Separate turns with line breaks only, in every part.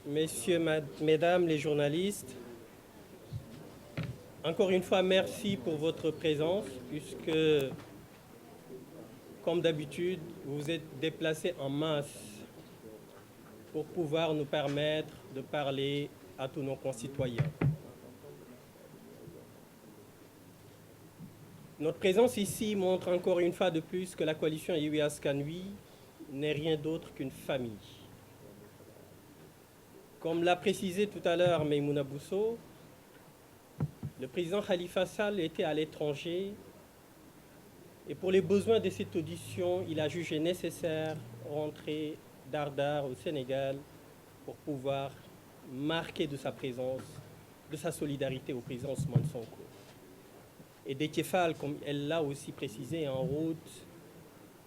messieurs, mesdames les journalistes, encore une fois, merci pour votre présence, puisque, comme d'habitude, vous vous êtes déplacés en masse pour pouvoir nous permettre de parler à tous nos concitoyens. Notre présence ici montre encore une fois de plus que la coalition Yewwi Askan Wi n'est rien d'autre qu'une famille. Comme l'a précisé tout à l'heure Maïmouna Bousso, le président Khalifa Sall était à l'étranger et pour les besoins de cette audition, il a jugé nécessaire rentrer d'Ardar au Sénégal pour pouvoir marquer de sa présence, de sa solidarité au président Ousmane Sonko. Et Déthié Fall, comme elle l'a aussi précisé, en route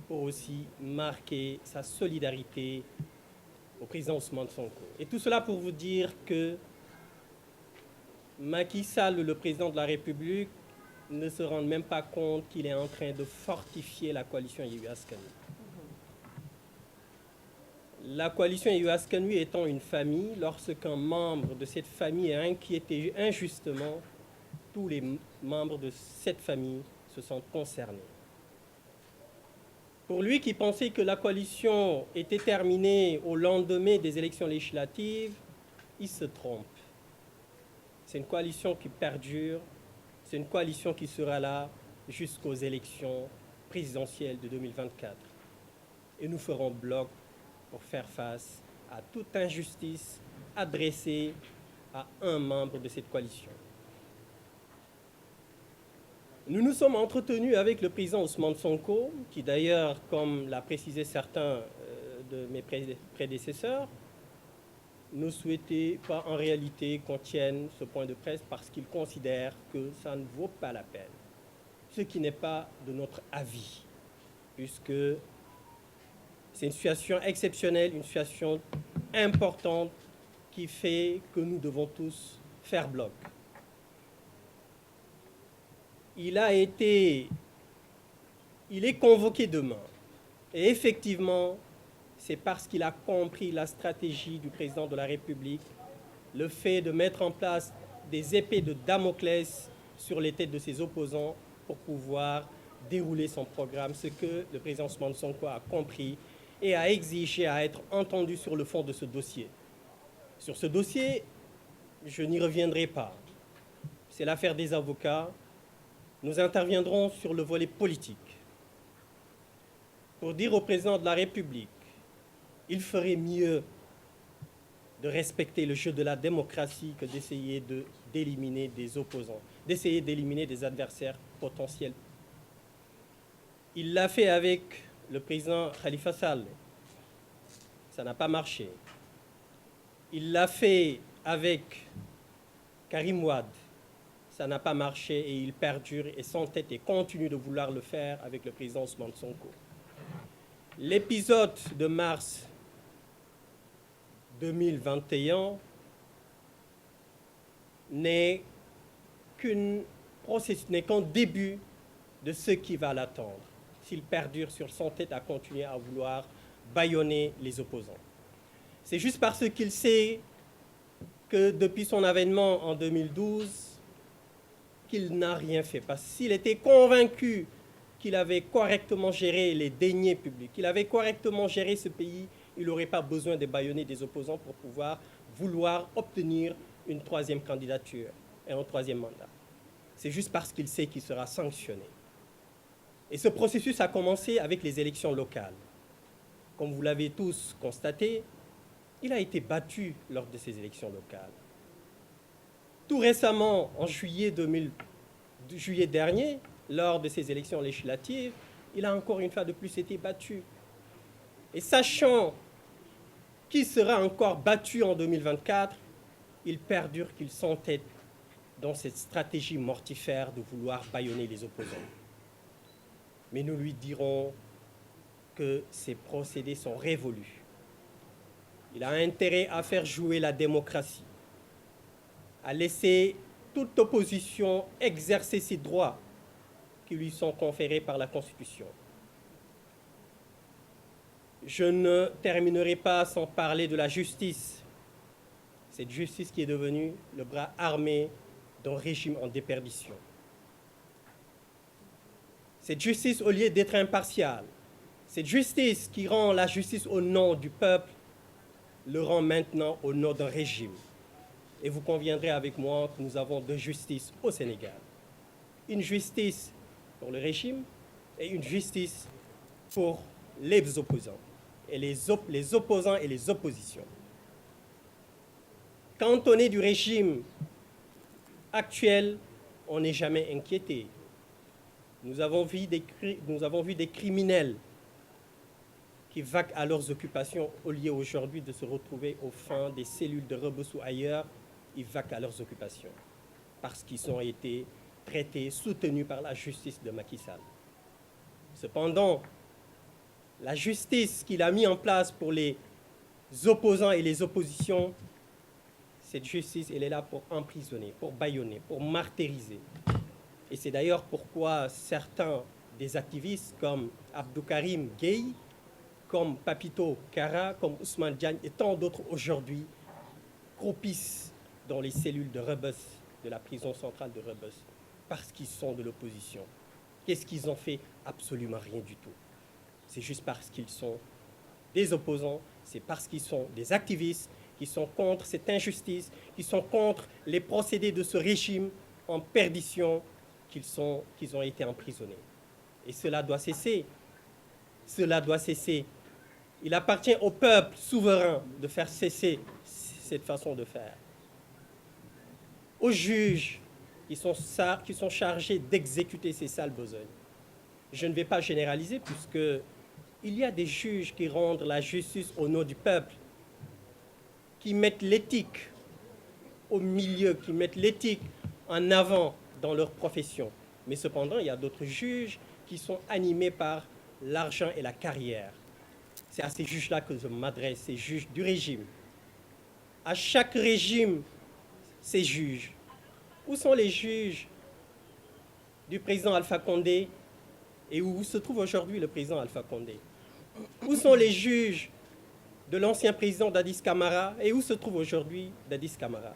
pour aussi marquer sa solidarité au président Ousmane Sonko. Et tout cela pour vous dire que Macky Sall, le président de la République, ne se rend même pas compte qu'il est en train de fortifier la coalition Yewwi Askan Wi. La coalition Yewwi Askan Wi étant une famille, lorsqu'un membre de cette famille est inquiété injustement, tous les membres de cette famille se sentent concernés. Pour lui qui pensait que la coalition était terminée au lendemain des élections législatives, il se trompe. C'est une coalition qui perdure, c'est une coalition qui sera là jusqu'aux élections présidentielles de 2024. Et nous ferons bloc pour faire face à toute injustice adressée à un membre de cette coalition. Nous nous sommes entretenus avec le président Ousmane Sonko, qui d'ailleurs, comme l'a précisé certains de mes prédécesseurs, ne souhaitait pas en réalité qu'on tienne ce point de presse parce qu'il considère que ça ne vaut pas la peine. Ce qui n'est pas de notre avis, puisque c'est une situation exceptionnelle, une situation importante qui fait que nous devons tous faire bloc. Il est convoqué demain. Et effectivement, c'est parce qu'il a compris la stratégie du président de la République, le fait de mettre en place des épées de Damoclès sur les têtes de ses opposants pour pouvoir dérouler son programme, ce que le président Ousmane Sonko a compris et a exigé à être entendu sur le fond de ce dossier. Sur ce dossier, je n'y reviendrai pas. C'est l'affaire des avocats. Nous interviendrons sur le volet politique pour dire au président de la République il ferait mieux de respecter le jeu de la démocratie que d'essayer d'éliminer des opposants, d'essayer d'éliminer des adversaires potentiels. Il l'a fait avec le président Khalifa Sall. Ça n'a pas marché. Il l'a fait avec Karim Wade. Ça n'a pas marché et il perdure et s'entête et continue de vouloir le faire avec le président Ousmane Sonko. L'épisode de mars 2021 n'est qu'un début de ce qui va l'attendre s'il perdure sur son tête à continuer à vouloir bâillonner les opposants. C'est juste parce qu'il sait que depuis son avènement en 2012, qu'il n'a rien fait. Parce qu'il était convaincu qu'il avait correctement géré les deniers publics, qu'il avait correctement géré ce pays, il n'aurait pas besoin de bâillonner des opposants pour pouvoir vouloir obtenir une troisième candidature et un troisième mandat. C'est juste parce qu'il sait qu'il sera sanctionné. Et ce processus a commencé avec les élections locales. Comme vous l'avez tous constaté, il a été battu lors de ces élections locales. Tout récemment, en juillet dernier, lors de ces élections législatives, il a encore une fois de plus été battu. Et sachant qu'il sera encore battu en 2024, il perdure, qu'il s'entête dans cette stratégie mortifère de vouloir bâillonner les opposants. Mais nous lui dirons que ces procédés sont révolus. Il a intérêt à faire jouer la démocratie, à laisser toute opposition exercer ses droits qui lui sont conférés par la Constitution. Je ne terminerai pas sans parler de la justice, Cette justice qui est devenue le bras armé d'un régime en déperdition. Cette justice, au lieu d'être impartiale, cette justice qui rend la justice au nom du peuple, le rend maintenant au nom d'un régime. Et vous conviendrez avec moi que nous avons deux justices au Sénégal. Une justice pour le régime et une justice pour les opposants, et les opposants et les oppositions. Quand on est du régime actuel, on n'est jamais inquiété. Nous avons vu des criminels qui vaquent à leurs occupations au lieu aujourd'hui de se retrouver au fond des cellules de Rebeuss ou ailleurs, ils vaquent à leurs occupations parce qu'ils ont été traités, soutenus par la justice de Macky Sall. Cependant, la justice qu'il a mise en place pour les opposants et les oppositions, cette justice, elle est là pour emprisonner, pour bâillonner, pour martyriser. Et c'est d'ailleurs pourquoi certains des activistes comme Abdou Karim Gueye, comme Papito Kara, comme Ousmane Diagne et tant d'autres aujourd'hui croupissent dans les cellules de Rebeuss, de la prison centrale de Rebeuss, parce qu'ils sont de l'opposition. Qu'est-ce qu'ils ont fait? Absolument rien du tout. C'est juste parce qu'ils sont des opposants, c'est parce qu'ils sont des activistes, qui sont contre cette injustice, qui sont contre les procédés de ce régime en perdition, qu'ils ont été emprisonnés. Et cela doit cesser. Cela doit cesser. Il appartient au peuple souverain de faire cesser cette façon de faire. Aux juges qui sont chargés d'exécuter ces sales besognes. Je ne vais pas généraliser puisque il y a des juges qui rendent la justice au nom du peuple, qui mettent l'éthique au milieu, qui mettent l'éthique en avant dans leur profession. Mais cependant, il y a d'autres juges qui sont animés par l'argent et la carrière. C'est à ces juges-là que je m'adresse, ces juges du régime. À chaque régime, ces juges. Où sont les juges du président Alpha Condé et où se trouve aujourd'hui le président Alpha Condé? Où sont les juges de l'ancien président Dadis Camara et où se trouve aujourd'hui Dadis Camara?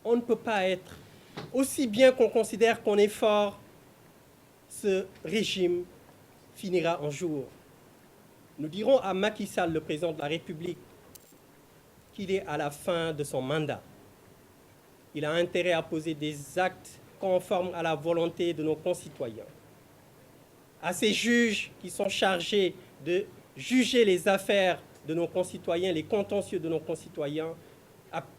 On ne peut pas être, aussi bien qu'on considère qu'on est fort, ce régime finira un jour. Nous dirons à Macky Sall, le président de la République, qu'il est à la fin de son mandat. Il a intérêt à poser des actes conformes à la volonté de nos concitoyens. À ces juges qui sont chargés de juger les affaires de nos concitoyens, les contentieux de nos concitoyens,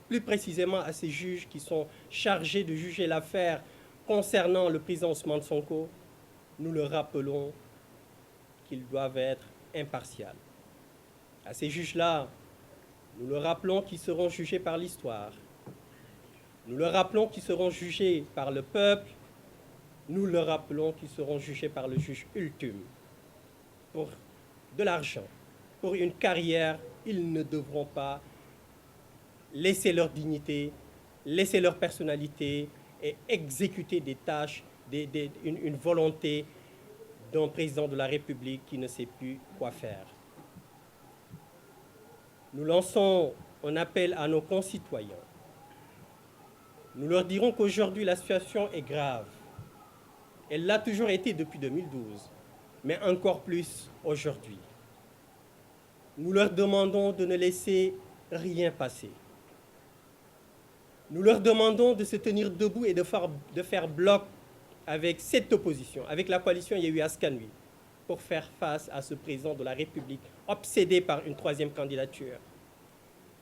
plus précisément à ces juges qui sont chargés de juger l'affaire concernant le président Ousmane Sonko, nous leur rappelons qu'ils doivent être impartiaux. À ces juges-là, nous leur rappelons qu'ils seront jugés par l'histoire. Nous leur rappelons qu'ils seront jugés par le peuple. Nous leur rappelons qu'ils seront jugés par le juge ultime. Pour de l'argent, pour une carrière, ils ne devront pas laisser leur dignité, laisser leur personnalité et exécuter des tâches, une volonté d'un président de la République qui ne sait plus quoi faire. Nous lançons un appel à nos concitoyens. Nous leur dirons qu'aujourd'hui, la situation est grave. Elle l'a toujours été depuis 2012, mais encore plus aujourd'hui. Nous leur demandons de ne laisser rien passer. Nous leur demandons de se tenir debout et de faire bloc avec cette opposition, avec la coalition Yewwi Askan Wi, pour faire face à ce président de la République obsédé par une troisième candidature.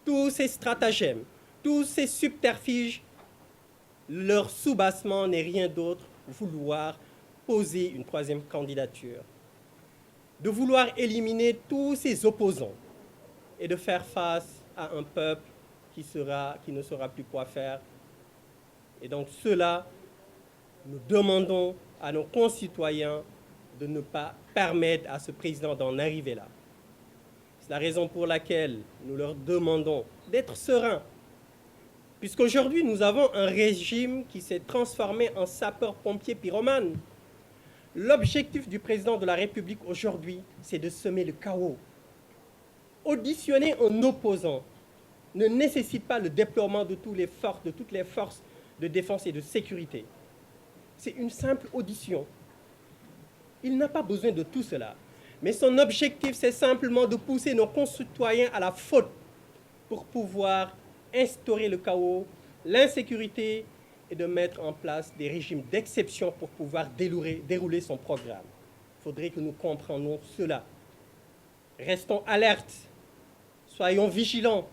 Tous ces stratagèmes, tous ces subterfuges, leur soubassement n'est rien d'autre que vouloir poser une troisième candidature, de vouloir éliminer tous ces opposants et de faire face à un peuple qui ne saura plus quoi faire. Et donc cela, nous demandons à nos concitoyens de ne pas permettre à ce président d'en arriver là. C'est la raison pour laquelle nous leur demandons d'être sereins, puisqu'aujourd'hui nous avons un régime qui s'est transformé en sapeur-pompier pyromane. L'objectif du président de la République aujourd'hui, c'est de semer le chaos. Auditionner un opposant ne nécessite pas le déploiement de toutes les forces de défense et de sécurité. C'est une simple audition. Il n'a pas besoin de tout cela. Mais son objectif, c'est simplement de pousser nos concitoyens à la faute pour pouvoir instaurer le chaos, l'insécurité et de mettre en place des régimes d'exception pour pouvoir dérouler son programme. Il faudrait que nous comprenions cela. Restons alertes, soyons vigilants,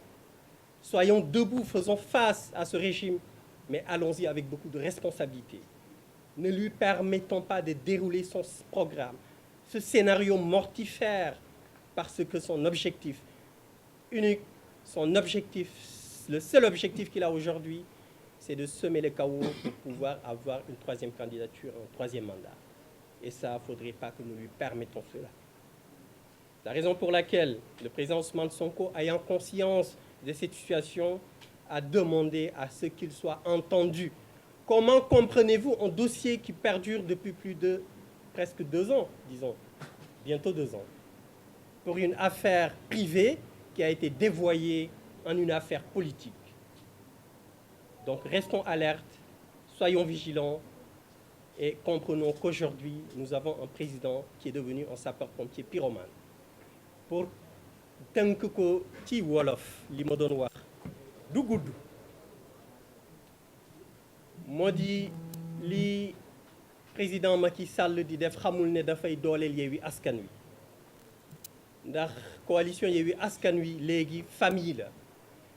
soyons debout, faisons face à ce régime, mais allons-y avec beaucoup de responsabilité. Ne lui permettons pas de dérouler son programme, ce scénario mortifère, parce que son objectif unique, le seul objectif qu'il a aujourd'hui, c'est de semer le chaos pour pouvoir avoir une troisième candidature, un troisième mandat. Et ça, il ne faudrait pas que nous lui permettons cela. La raison pour laquelle le président Ousmane Sonko, ayant conscience de cette situation, a demandé à ce qu'il soit entendu. Comment comprenez-vous un dossier qui perdure depuis presque 2 ans, disons, bientôt 2 ans, pour une affaire privée qui a été dévoyée en une affaire politique? Donc restons alertes, soyons vigilants et comprenons qu'aujourd'hui, nous avons un président qui est devenu un sapeur-pompier pyromane. Pour tënk ko ci wolof li ma doon wax du gudd moo di li président Macky Sall di def xamul ne dafay dooleel Yewwi Askan Wi ndax coalition Yewwi Askan Wi léegi famille la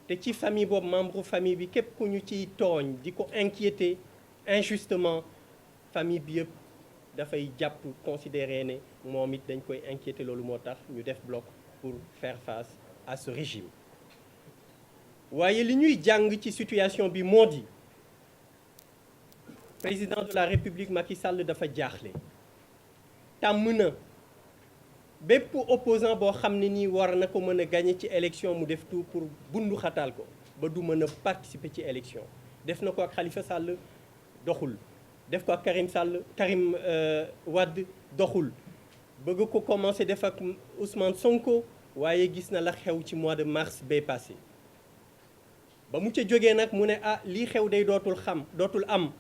te ci famille boobu membre famille bi képp ku ñu ciy tooñ di ko inquiéter injustement famille bi yëpp dafay jàpp considérer ne moom it dañ koy inquiéter. Loolu moo tax ñu def bloc pour faire face à ce régime. waaye li ñuy jàng ci situation bi moo di président de la République Macky Sall dafa jaaxle. tàmm na bépp opposant boo xam ne nii war na ko mën a gagner ci élection mu def tout pour bundu xataal ko ba du mën a participer ci élection. def na ko ak Khalifa Sall doxul, def ko ak Karim Wade doxul, bëgg ko commencé def ak Ousmane Sonko waaye gis na la xew ci mois de mars bay passé. ba mu ca jógee nag mu ne lii xew day dootul am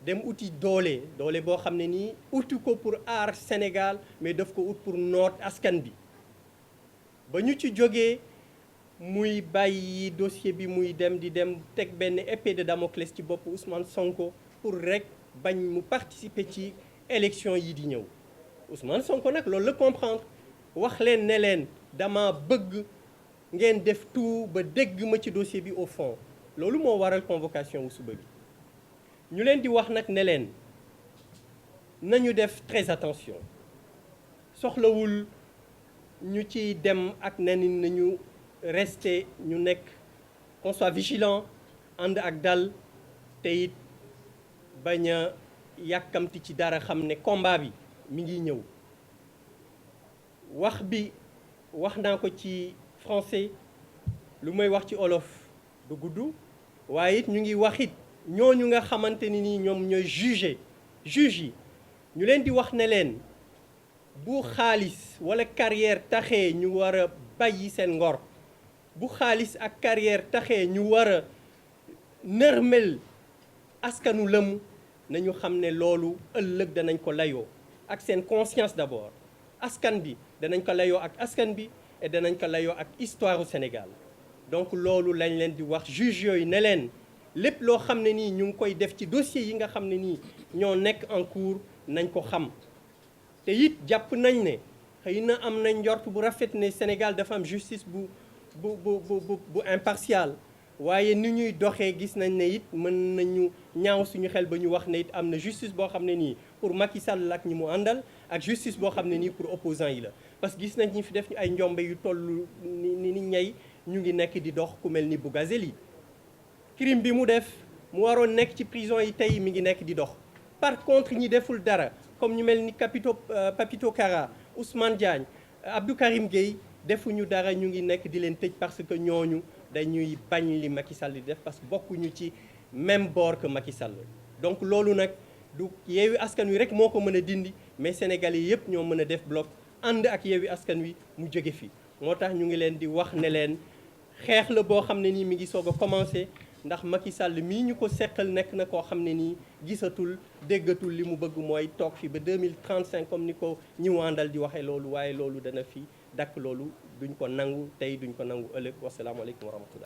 dem uti doole boo xam ne nii uti ko pour aar Sénégal mais daf ko ut pour noot askan bi. ba ñu ci jógee muy bàyyi dossier bi muy dem teg benn épée de Damoclès ci bopp Ousmane Sonko pour rek bañ mu participer ci élection yi di ñëw. Ousmane Sonko nag loolu la comprendre, wax leen ne leen dama bëgg ngeen def tout ba dégg ma ci dossier bi au fond. loolu moo waral convocation wu suba bi. ñu leen di wax nag ne leen nañu def très attention, soxlawul ñu ci dem ak nenn nañu rester, ñu nekk qu'on soit vigilant, ànd ak dal te it bañ a yàkkamti ci dara, xam ne combat bi mi ngi ñëw. wax naa ko ci français, lu may wax ci olof du gudd, waaye it ñu ngi wax it ñooñu nga xamante ni nii ñoom ñooy juge yi ñu leen di wax ne leen bu xaalis wala carrière taxee ñu war a bàyyi seen ngor, bu xaalis ak carrière taxee ñu war a nërmel askanu lëm, nañu xam ne loolu ëllëg danañ ko layoo ak seen conscience d'abord. askan bi danañ ko layoo ak askan bi et danañ ko layoo ak histoire du Sénégal. donc loolu lañ leen di wax juge yooyu ne leen lépp loo xam ne nii ñu ngi koy def ci dossier yi nga xam ne nii ñoo nekk en cours nañ ko xam. te it jàpp nañ ne xëy na am nañ njort bu rafet ne Sénégal dafa am justice bu impartial, waaye ni ñuy doxee gis nañ ne it mën nañu ñaaw suñu xel ba ñu wax ne it am na justice boo xam ne nii pour Macky Sall ak ñi mu àndal, ak justice boo xam ne nii pour opposants yi la. parce que gis nañ ñi fi def ay njombe yu toll ni ñay ñu ngi nekk di dox ku mel ni Bougazelli. crime bi mu def mu waroon nekk ci prison yi tey mi ngi nekk di dox. par contre ñi deful dara comme ñu mel ni Papito Kara, Ousmane Diagne, Abdou Karim Gueye defuñu dara, ñu ngi nekk di leen tëj parce que ñooñu dañuy bañ li Macky Sall di def parce que bokkuñu ci même bord que Macky Sall. donc loolu nag du Yewwi Askan Wi rek moo ko mën a dindi, mais Sénégalais yëpp ñoo mën a def bloc ànd ak Yewwi Askan Wi mu jóge fi. moo tax ñu ngi leen di wax ne leen xeex la boo xam ne nii mi ngi soog a commencé ndax Macky Sall mii ñu ko seqal nekk na koo xam ne nii gisatul déggatul li mu bëgg mooy toog fi ba 2035 comme ni ko ñi wàndal di waxee loolu waaye loolu dana fi dakk loolu duñ ko nangu tey duñ ko nangu ëllëg wasalaamaaleykum wa rahmatullah